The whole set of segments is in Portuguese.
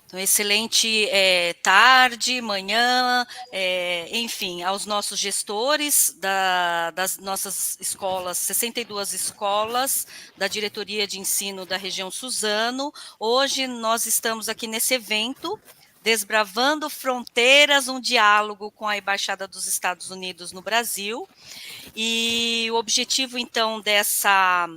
Então, excelente tarde, manhã, enfim, aos nossos gestores das nossas escolas, 62 escolas da diretoria de ensino da região Suzano. Hoje nós estamos aqui nesse evento, Desbravando Fronteiras, um diálogo com a Embaixada dos Estados Unidos no Brasil. E o objetivo, então, dessa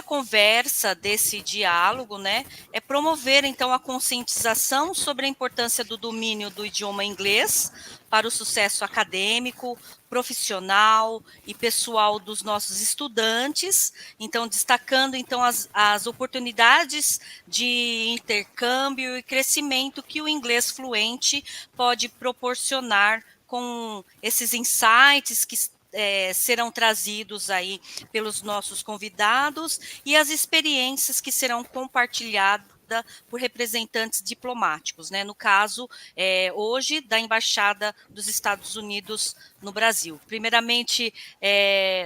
conversa, desse diálogo, né, é promover, então, a conscientização sobre a importância do domínio do idioma inglês para o sucesso acadêmico, profissional e pessoal dos nossos estudantes, então, destacando, então, as oportunidades de intercâmbio e crescimento que o inglês fluente pode proporcionar com esses insights que serão trazidos aí pelos nossos convidados e as experiências que serão compartilhadas por representantes diplomáticos, né? No caso, hoje, da Embaixada dos Estados Unidos no Brasil. Primeiramente,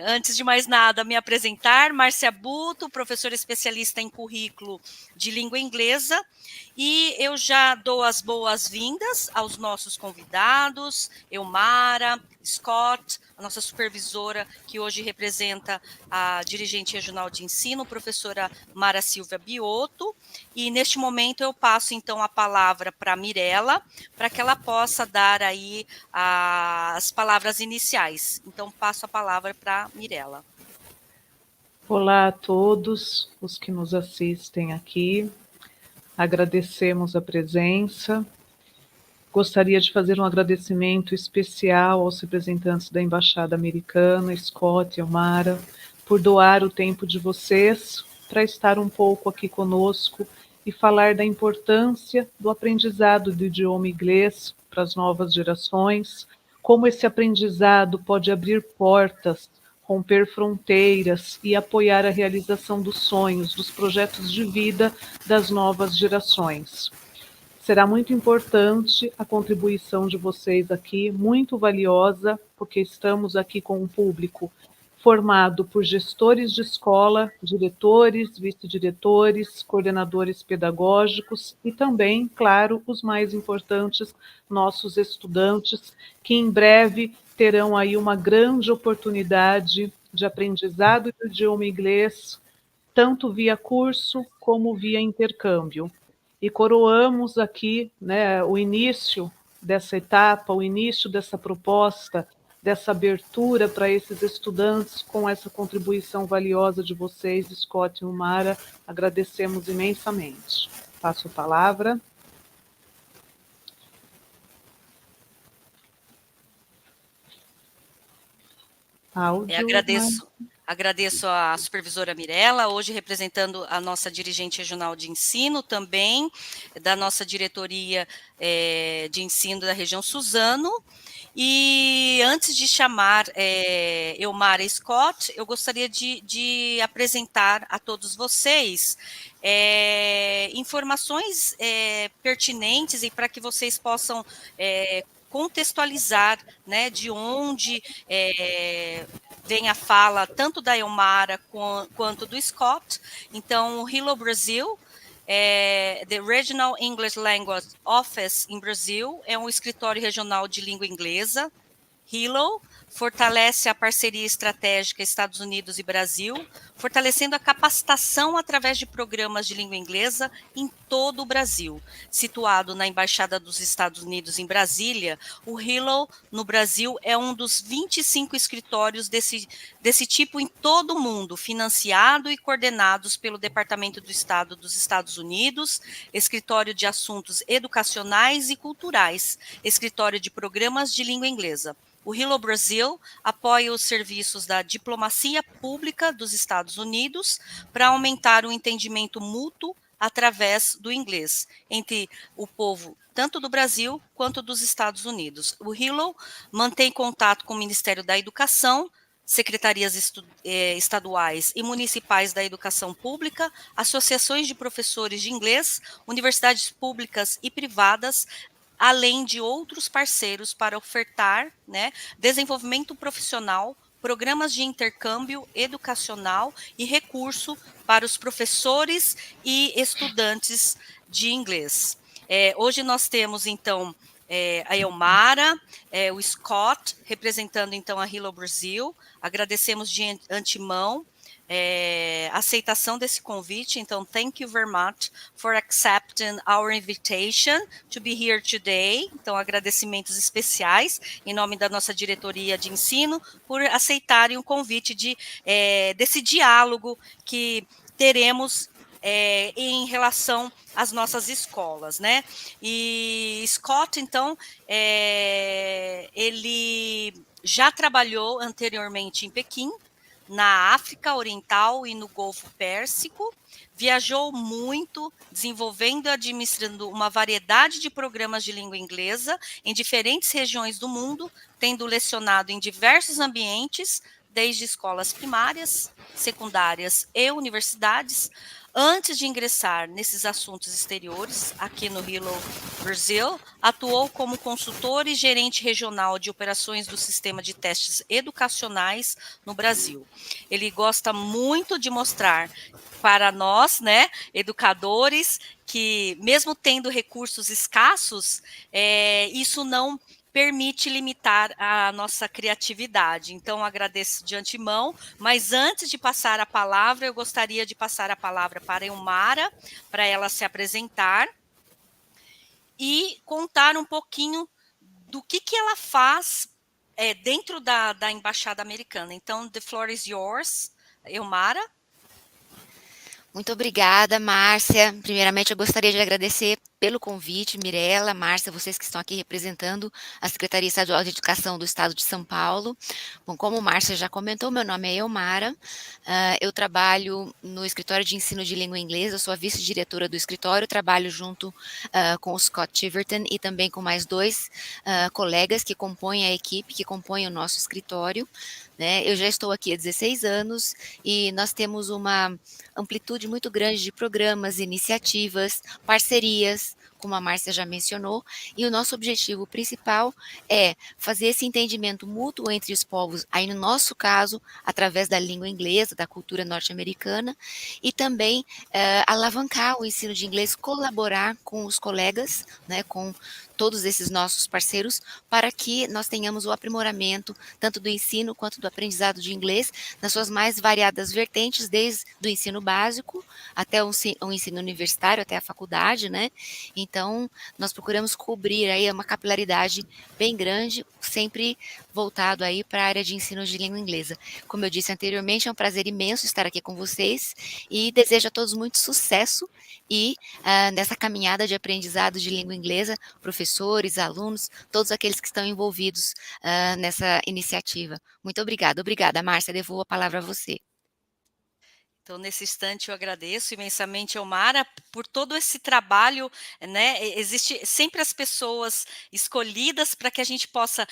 antes de mais nada, me apresentar, Márcia Buto, professora especialista em currículo de língua inglesa, e eu já dou as boas-vindas aos nossos convidados, Elmara, Scott, a nossa supervisora, que hoje representa a dirigente regional de ensino, professora Mara Silvia Biotto, e neste momento eu passo então a palavra para a Mirella, para que ela possa dar aí as palavras iniciais. Então passo a palavra para a Mirella. Olá a todos os que nos assistem aqui, agradecemos a presença. Gostaria de fazer um agradecimento especial aos representantes da Embaixada Americana, Scott e Elmara, por doar o tempo de vocês para estar um pouco aqui conosco e falar da importância do aprendizado do idioma inglês para as novas gerações, como esse aprendizado pode abrir portas, romper fronteiras e apoiar a realização dos sonhos, dos projetos de vida das novas gerações. Será muito importante a contribuição de vocês aqui, muito valiosa, porque estamos aqui com um público formado por gestores de escola, diretores, vice-diretores, coordenadores pedagógicos e também, claro, os mais importantes, nossos estudantes, que em breve terão aí uma grande oportunidade de aprendizado do idioma inglês, tanto via curso como via intercâmbio. E coroamos aqui, né, o início dessa etapa, o início dessa proposta, dessa abertura para esses estudantes com essa contribuição valiosa de vocês, Scott e Umara. Agradecemos imensamente. Passo a palavra. Áudio. Agradeço à supervisora Mirella, hoje representando a nossa dirigente regional de ensino, também da nossa diretoria de ensino da região Suzano. E antes de chamar Elmara e Scott, eu gostaria de apresentar a todos vocês informações pertinentes e para que vocês possam contextualizar, né, de onde vem a fala tanto da Elmara quanto do Scott. Então, o Hello Brasil, the Regional English Language Office em Brasil, é um escritório regional de língua inglesa. Hello fortalece a parceria estratégica Estados Unidos e Brasil, fortalecendo a capacitação através de programas de língua inglesa em todo o Brasil. Situado na Embaixada dos Estados Unidos em Brasília, o Hello no Brasil é um dos 25 escritórios desse tipo em todo o mundo, financiado e coordenados pelo Departamento do Estado dos Estados Unidos, Escritório de Assuntos Educacionais e Culturais, Escritório de Programas de Língua Inglesa. O Hello Brasil apoia os serviços da diplomacia pública dos Estados Unidos para aumentar o entendimento mútuo através do inglês entre o povo tanto do Brasil quanto dos Estados Unidos. O Hello mantém contato com o Ministério da Educação, secretarias estaduais e municipais da educação pública, associações de professores de inglês, universidades públicas e privadas, além de outros parceiros para ofertar, né, desenvolvimento profissional programas de intercâmbio educacional e recurso para os professores e estudantes de inglês. Hoje nós temos, então, a Elmara, o Scott, representando, então, a Hello Brasil. Agradecemos de antemão a aceitação desse convite. Então, thank you very much for accepting our invitation to be here today. Então, agradecimentos especiais em nome da nossa diretoria de ensino por aceitarem o convite desse diálogo que teremos em relação às nossas escolas, né? E Scott, então, ele já trabalhou anteriormente em Pequim, na África Oriental e no Golfo Pérsico, viajou muito, desenvolvendo e administrando uma variedade de programas de língua inglesa em diferentes regiões do mundo, tendo lecionado em diversos ambientes, desde escolas primárias, secundárias e universidades. Antes de ingressar nesses assuntos exteriores, aqui no Hello Brasil, atuou como consultor e gerente regional de operações do sistema de testes educacionais no Brasil. Ele gosta muito de mostrar para nós, né, educadores, que mesmo tendo recursos escassos, isso não permite limitar a nossa criatividade. Então, agradeço de antemão, mas antes de passar a palavra, eu gostaria de passar a palavra para a Elmara, para ela se apresentar e contar um pouquinho do que ela faz dentro da Embaixada Americana. Então, the floor is yours, Elmara. Muito obrigada, Márcia. Primeiramente, eu gostaria de agradecer pelo convite, Mirela, Márcia, vocês que estão aqui representando a Secretaria Estadual de Educação do Estado de São Paulo. Bom, como Márcia já comentou, meu nome é Elmara, eu trabalho no escritório de ensino de língua inglesa, eu sou a vice-diretora do escritório, trabalho junto com o Scott Tiverton e também com mais dois colegas que compõem a equipe, que compõem o nosso escritório. Né? Eu já estou aqui há 16 anos e nós temos uma amplitude muito grande de programas, iniciativas, parcerias, como a Márcia já mencionou, e o nosso objetivo principal é fazer esse entendimento mútuo entre os povos, aí no nosso caso, através da língua inglesa, da cultura norte-americana, e também alavancar o ensino de inglês, colaborar com os colegas, né, com todos esses nossos parceiros, para que nós tenhamos o aprimoramento tanto do ensino quanto do aprendizado de inglês, nas suas mais variadas vertentes, desde o ensino básico até o ensino universitário, até a faculdade, né? Então, nós procuramos cobrir aí uma capilaridade bem grande, sempre voltado aí para a área de ensino de língua inglesa. Como eu disse anteriormente, é um prazer imenso estar aqui com vocês e desejo a todos muito sucesso e nessa caminhada de aprendizado de língua inglesa, professores, alunos, todos aqueles que estão envolvidos nessa iniciativa. Muito obrigada. Obrigada, Márcia. Devolvo a palavra a você. Então, nesse instante, eu agradeço imensamente, Elmara, por todo esse trabalho, né? Existe sempre as pessoas escolhidas para que a gente possa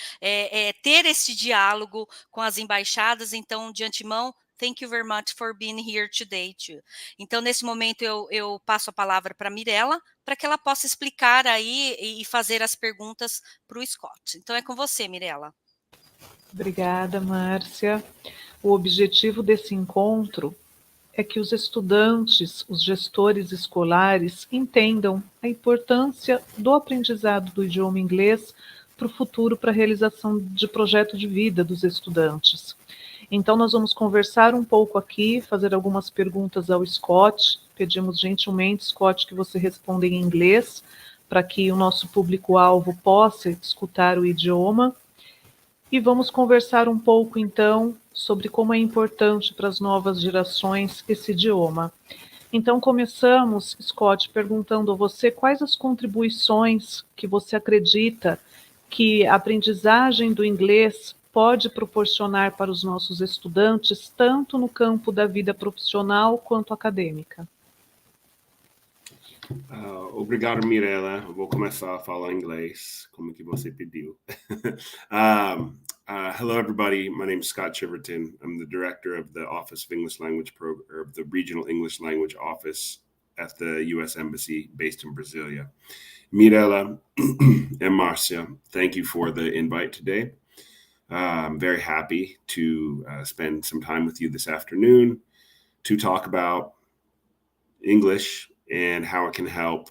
ter esse diálogo com as embaixadas. Então, de antemão, thank you very much for being here today, too. Então, nesse momento, eu passo a palavra para a Mirela, para que ela possa explicar aí e fazer as perguntas para o Scott. Então, é com você, Mirela. Obrigada, Márcia. O objetivo desse encontro é que os estudantes, os gestores escolares entendam a importância do aprendizado do idioma inglês para o futuro, para a realização de projeto de vida dos estudantes. Então, nós vamos conversar um pouco aqui, fazer algumas perguntas ao Scott. Pedimos gentilmente, Scott, que você responda em inglês, para que o nosso público-alvo possa escutar o idioma. E vamos conversar um pouco, então, sobre como é importante para as novas gerações esse idioma. Então, começamos, Scott, perguntando a você quais as contribuições que você acredita que a aprendizagem do inglês pode proporcionar para os nossos estudantes, tanto no campo da vida profissional quanto acadêmica. Obrigado, Mirela. Vou começar a falar inglês, como que você pediu. Hello, everybody. My name is Scott Chiverton. I'm the director of the Office of English Language of the Regional English Language Office at the U.S. Embassy based in Brasilia. Mirela and Marcia, thank you for the invite today. I'm very happy to spend some time with you this afternoon to talk about English and how it can help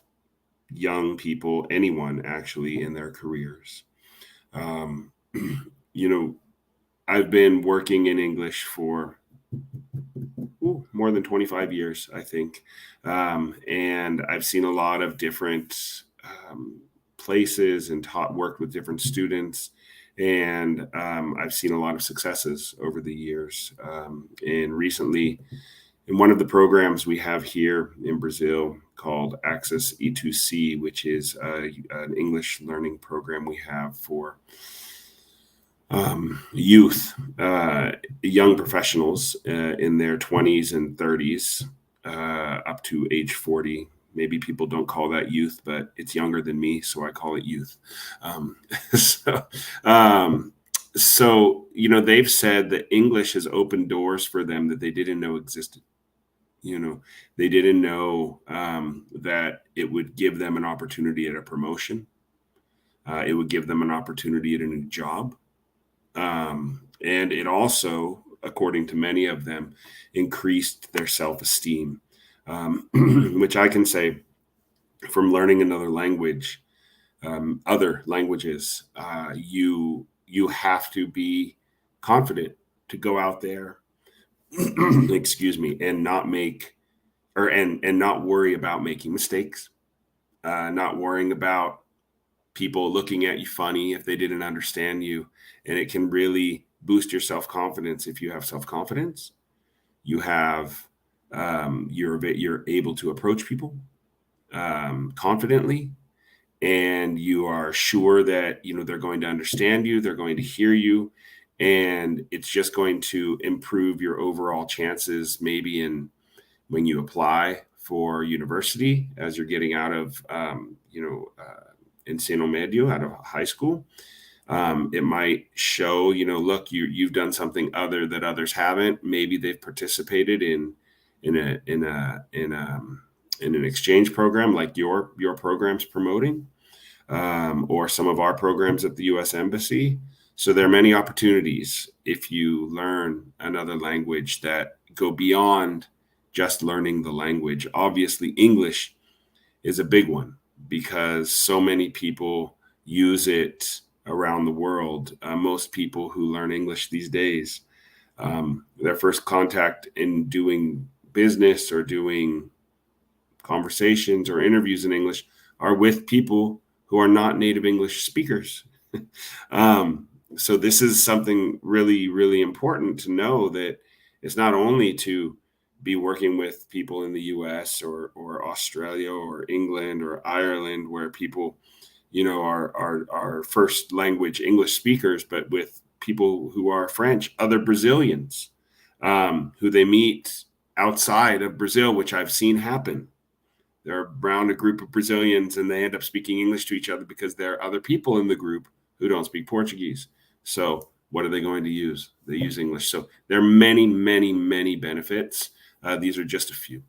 young people, anyone actually, in their careers. Um, you know, I've been working in English for more than 25 years, I think. And I've seen a lot of different places and worked with different students. And I've seen a lot of successes over the years. And recently, in one of the programs we have here in Brazil called Access E2C, which is an English learning program we have for youth, young professionals in their 20s and 30s, up to age 40. Maybe people don't call that youth, but it's younger than me, so I call it youth. So, they've said that English has opened doors for them that they didn't know existed. They didn't know that it would give them an opportunity at a promotion. It would give them an opportunity at a new job. And it also, according to many of them, increased their self-esteem, which I can say from learning another language, other languages, you have to be confident to go out there, excuse me, and not not worry about making mistakes, not worrying about people looking at you funny if they didn't understand you. And it can really boost your self-confidence. If you have self-confidence, you have you're able to approach people confidently, and you are sure that they're going to understand you, they're going to hear you, and it's just going to improve your overall chances, maybe when you apply for university as you're getting out of ensino medio, out of high school. It might show, look, you've done something other that others haven't. Maybe they've participated in an exchange program like your program's promoting, or some of our programs at the U.S. Embassy. So there are many opportunities if you learn another language that go beyond just learning the language. Obviously, English is a big one because so many people use it around the world. Most people who learn English these days, their first contact in doing business or doing conversations or interviews in English are with people who are not native English speakers. So this is something really, really important to know, that it's not only to be working with people in the US or Australia or England or Ireland, where people, are first language English speakers, but with people who are French, other Brazilians, who they meet outside of Brazil, which I've seen happen. They're around a group of Brazilians and they end up speaking English to each other because there are other people in the group who don't speak Portuguese. So what are they going to use? They use English. So there are many, many, many benefits. These are just a few.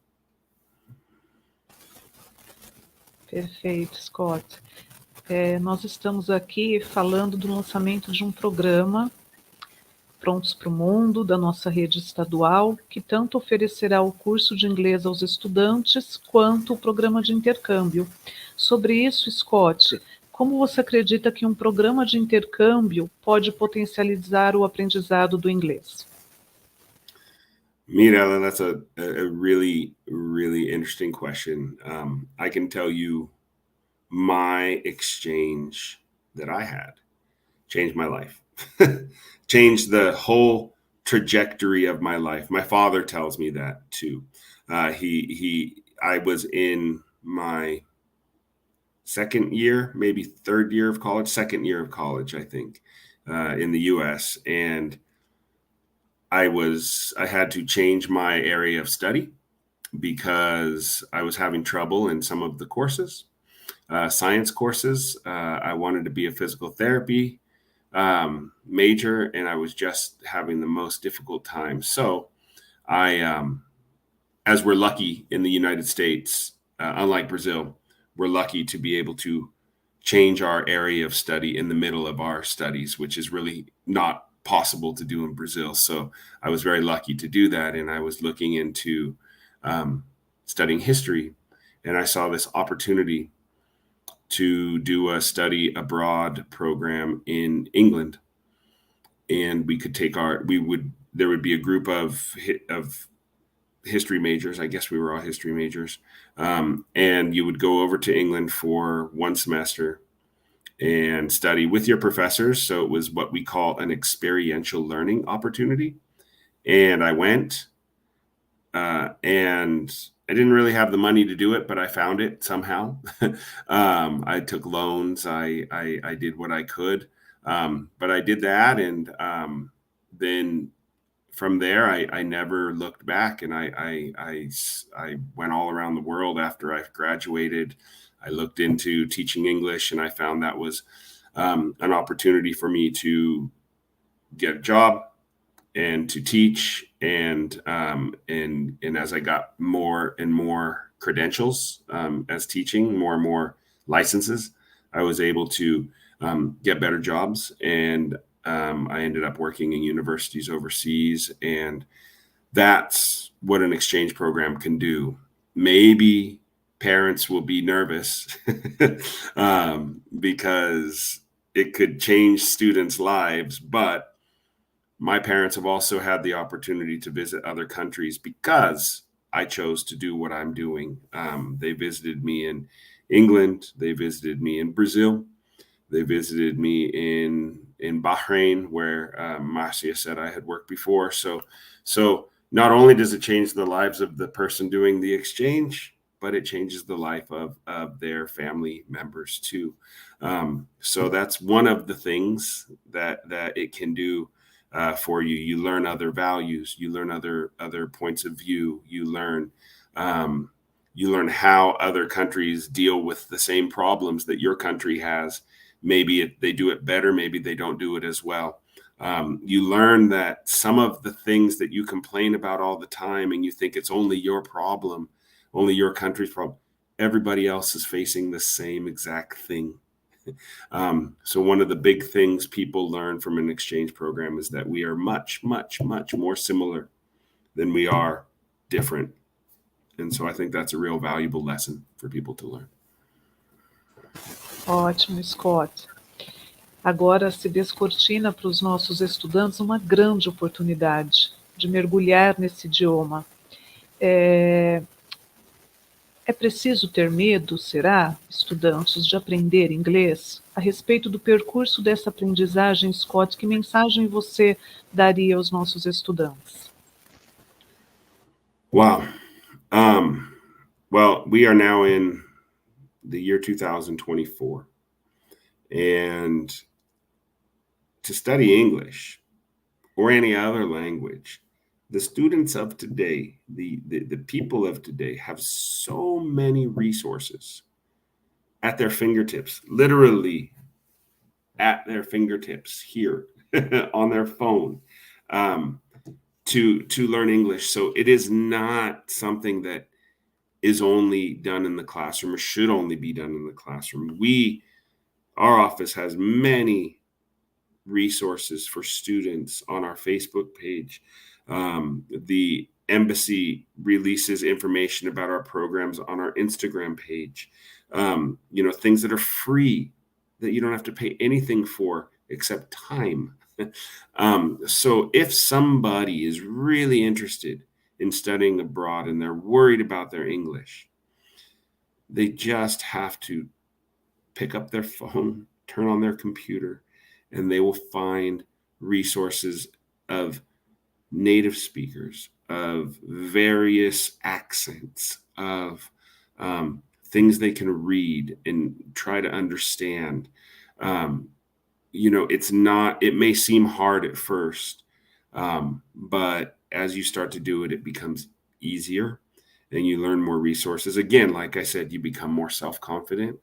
Perfeito, Scott. Nós estamos aqui falando do lançamento de um programa Prontos para o Mundo, da nossa rede estadual, que tanto oferecerá o curso de inglês aos estudantes, quanto o programa de intercâmbio. Sobre isso, Scott, como você acredita que um programa de intercâmbio pode potencializar o aprendizado do inglês? Mirella, that's a really, really interesting question. I can tell you my exchange that I had changed my life. Changed the whole trajectory of my life. My father tells me that too. I was in my second year, maybe third year of college, second year of college, I think, in the US. And I had to change my area of study because I was having trouble in some of the courses, science courses. I wanted to be a physical therapy major, and I was just having the most difficult time. So as we're lucky in the United States, unlike Brazil, we're lucky to be able to change our area of study in the middle of our studies, which is really not possible to do in Brazil. So I was very lucky to do that. And I was looking into studying history, and I saw this opportunity to do a study abroad program in England. And we could take there would be a group of history majors. I guess we were all history majors. And you would go over to England for 1 semester and study with your professors. So it was what we call an experiential learning opportunity. And I went, and I didn't really have the money to do it, but I found it somehow. I took loans. I did what I could. But I did that. And then from there, I never looked back, and I went all around the world after I graduated. I looked into teaching English, and I found that was an opportunity for me to get a job and to teach. And as I got more and more credentials as teaching, more and more licenses, I was able to get better jobs. And I ended up working in universities overseas, and that's what an exchange program can do. Maybe parents will be nervous because it could change students' lives, but my parents have also had the opportunity to visit other countries because I chose to do what I'm doing. They visited me in England. They visited me in Brazil. They visited me in Bahrain, where Marcia said I had worked before. So not only does it change the lives of the person doing the exchange, but it changes the life of their family members too. So that's one of the things that it can do for you. You learn other values. You learn other points of view. You learn how other countries deal with the same problems that your country has. Maybe they do it better. Maybe they don't do it as well. You learn that some of the things that you complain about all the time and you think it's only your problem, only your country's problem, everybody else is facing the same exact thing. So one of the big things people learn from an exchange program is that we are much, much, much more similar than we are different. And so I think that's a real valuable lesson for people to learn. Ótimo, Scott. Agora se descortina para os nossos estudantes uma grande oportunidade de mergulhar nesse idioma. É preciso ter medo, será, estudantes, de aprender inglês? A respeito do percurso dessa aprendizagem, Scott, que mensagem você daria aos nossos estudantes? Wow. Well, we are now in the year 2024. And to study English or any other language, the students of today, the people of today have so many resources at their fingertips, literally at their fingertips here on their phone to learn English. So it is not something that is only done in the classroom or should only be done in the classroom. Our office has many resources for students on our Facebook page. The embassy releases information about our programs on our Instagram page. Things that are free that you don't have to pay anything for except time. So if somebody is really interested in studying abroad and they're worried about their English, they just have to pick up their phone, turn on their computer, and they will find resources of native speakers, of various accents, of things they can read and try to understand. It may seem hard at first, but as you start to do it, it becomes easier and you learn more resources. Again, like I said, you become more self-confident.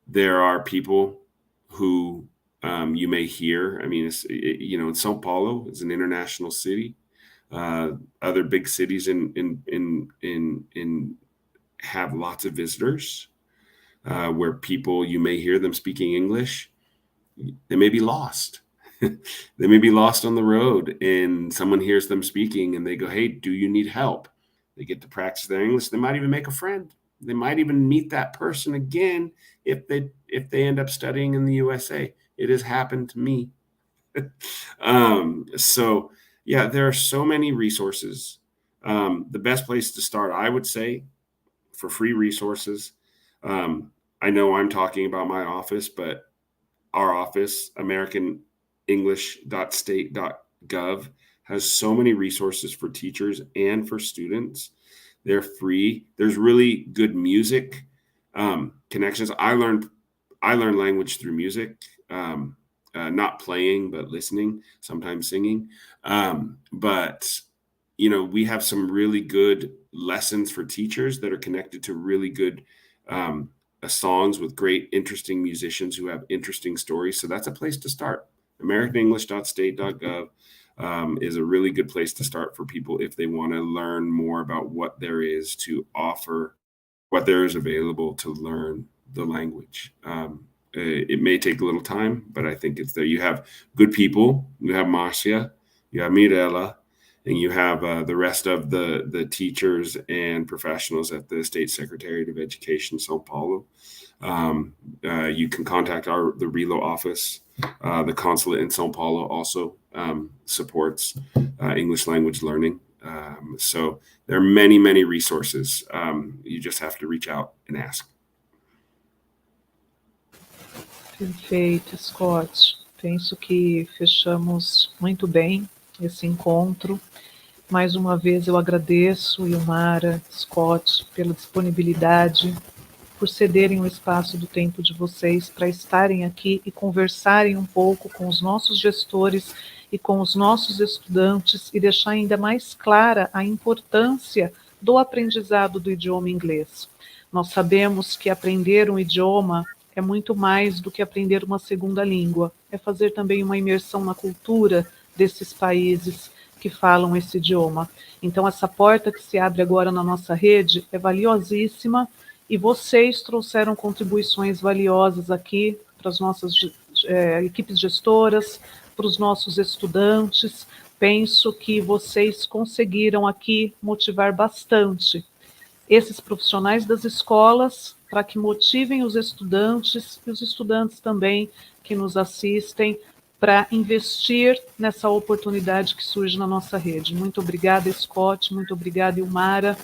There are people who you may hear. I mean, in Sao Paulo is an international city. Other big cities in have lots of visitors. where people, you may hear them speaking English, they may be lost. They may be lost on the road, and someone hears them speaking and they go, hey, do you need help? They get to practice their English. They might even make a friend. They might even meet that person again if they end up studying in the USA. It has happened to me. So yeah, there are so many resources. The best place to start, I would say, for free resources. I know I'm talking about my office, but our office, americanenglish.state.gov, has so many resources for teachers and for students. They're free. There's really good music connections. I learned language through music, not playing, but listening, sometimes singing. But we have some really good lessons for teachers that are connected to really good songs with great, interesting musicians who have interesting stories. So that's a place to start. americanenglish.state.gov is a really good place to start for people if they want to learn more about what there is to offer, what there is available to learn the language. It may take a little time, but I think it's there. You have good people. You have Marcia, you have Mirella, and you have the rest of the teachers and professionals at the State Secretariat of Education, São Paulo. You can contact the Relo office. The consulate in São Paulo also supports English language learning. So there are many, many resources. You just have to reach out and ask. Perfeito, Scott. Penso que fechamos muito bem esse encontro. Mais uma vez eu agradeço, Ilmara, Scott, pela disponibilidade, por cederem o espaço do tempo de vocês para estarem aqui e conversarem um pouco com os nossos gestores e com os nossos estudantes e deixar ainda mais clara a importância do aprendizado do idioma inglês. Nós sabemos que aprender um idioma é muito mais do que aprender uma segunda língua, é fazer também uma imersão na cultura desses países que falam esse idioma. Então, essa porta que se abre agora na nossa rede é valiosíssima e vocês trouxeram contribuições valiosas aqui para as nossas equipes gestoras, para os nossos estudantes. Penso que vocês conseguiram aqui motivar bastante esses profissionais das escolas para que motivem os estudantes e os estudantes também que nos assistem para investir nessa oportunidade que surge na nossa rede. Muito obrigada, Scott, muito obrigada, Ilmara.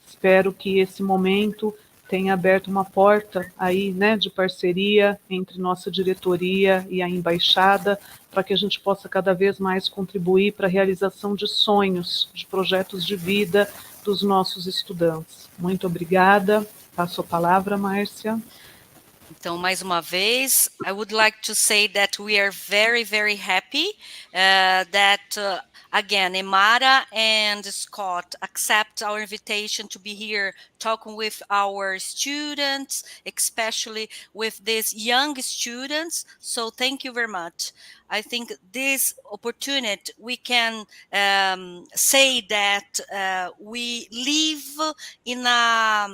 Espero que esse momento tenha aberto uma porta aí, né, de parceria entre nossa diretoria e a Embaixada, para que a gente possa cada vez mais contribuir para a realização de sonhos, de projetos de vida dos nossos estudantes. Muito obrigada. Passo a palavra, Márcia. Então, mais uma vez, I would like to say that we are very, very happy that, again, Emara and Scott accept our invitation to be here talking with our students, especially with these young students. So thank you very much. I think this opportunity, we can say that we live in a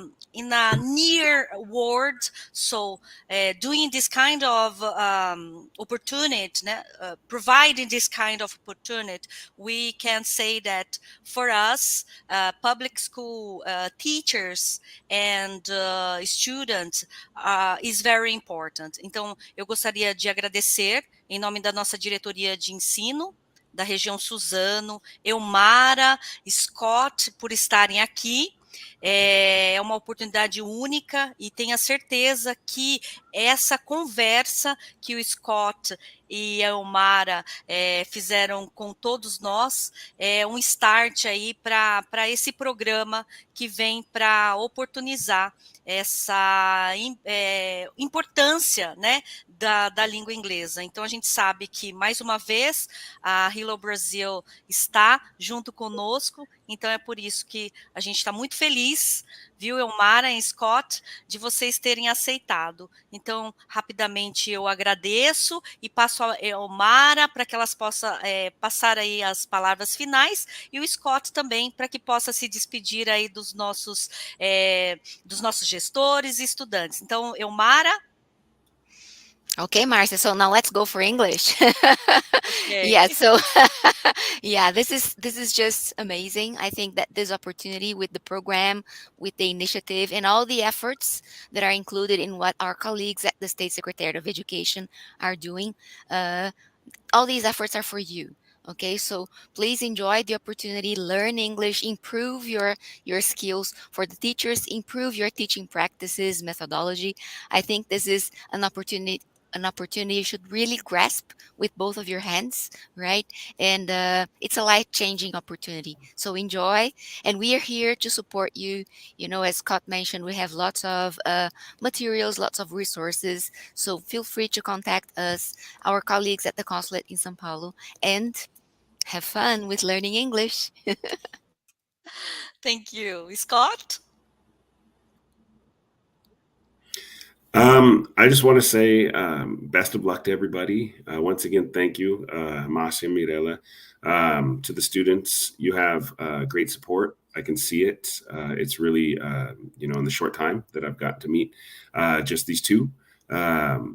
near world. So doing this kind of opportunity, providing this kind of opportunity, we can say that for us, public school teachers and students is very important. Então, eu gostaria de agradecer em nome da nossa diretoria de ensino, da região Suzano, Elmara, Scott, por estarem aqui. É uma oportunidade única e tenha certeza que essa conversa que o Scott e a Elmara fizeram com todos nós é um start aí para esse programa que vem para oportunizar essa importância, né, da língua inglesa. Então, a gente sabe que, mais uma vez, a Hello Brasil está junto conosco, então é por isso que a gente está muito feliz, viu, Elmara e Scott, de vocês terem aceitado. Então, rapidamente eu agradeço e passo a Elmara para que elas possam passar aí as palavras finais, e o Scott também, para que possa se despedir aí dos nossos gestores e estudantes. Então, Elmara. Okay, Marcia, so now let's go for English. Okay. Yeah, so yeah, this is just amazing. I think that this opportunity with the program, with the initiative, and all the efforts that are included in what our colleagues at the State Secretariat of Education are doing, all these efforts are for you. Okay, so please enjoy the opportunity, learn English, improve your skills. For the teachers, improve your teaching practices, methodology. I think this is an opportunity you should really grasp with both of your hands, right? And it's a life-changing opportunity. So enjoy, and we are here to support you. You know, as Scott mentioned, we have lots of materials, lots of resources. So feel free to contact us, our colleagues at the consulate in São Paulo, and have fun with learning English. Thank you. Scott? I just want to say best of luck to everybody. Once again, thank you, Marcia, Mirella. To the students, you have great support. I can see it. It's really, in the short time that I've got to meet just these two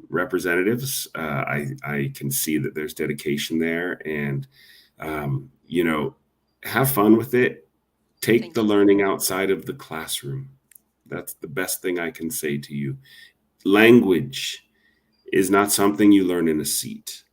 representatives, I can see that there's dedication there, and, have fun with it. Take the learning outside of the classroom. That's the best thing I can say to you. Language is not something you learn in a seat.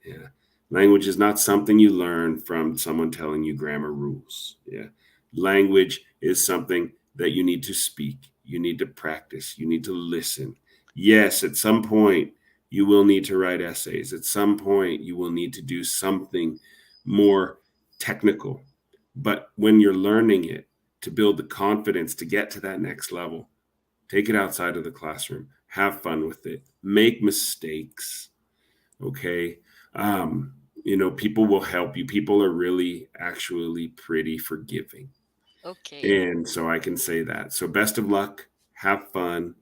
Yeah. Language is not something you learn from someone telling you grammar rules. Yeah. Language is something that you need to speak. You need to practice. You need to listen. Yes, at some point you will need to write essays. At some point you will need to do something more technical. But when you're learning it, to build the confidence to get to that next level, take it outside of the classroom. Have fun with it. Make mistakes. Okay. People will help you. People are really actually pretty forgiving. Okay. And so I can say that. So best of luck. Have fun.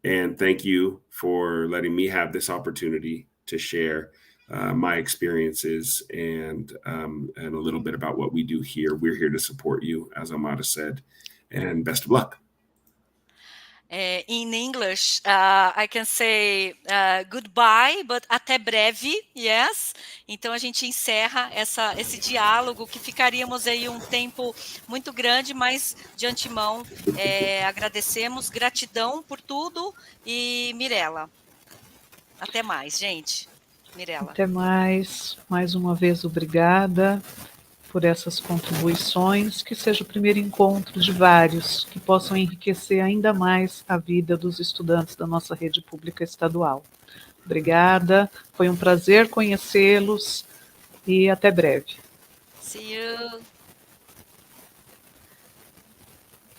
And thank you for letting me have this opportunity to share my experiences and a little bit about what we do here. We're here to support you, as Amada said, and best of luck. In English, I can say goodbye, but até breve, yes. Então, a gente encerra esse diálogo, que ficaríamos aí um tempo muito grande, mas de antemão agradecemos, gratidão por tudo, e Mirella, até mais, gente. Mirella. Até mais uma vez obrigada por essas contribuições, que seja o primeiro encontro de vários que possam enriquecer ainda mais a vida dos estudantes da nossa rede pública estadual. Obrigada, foi um prazer conhecê-los e até breve. See you.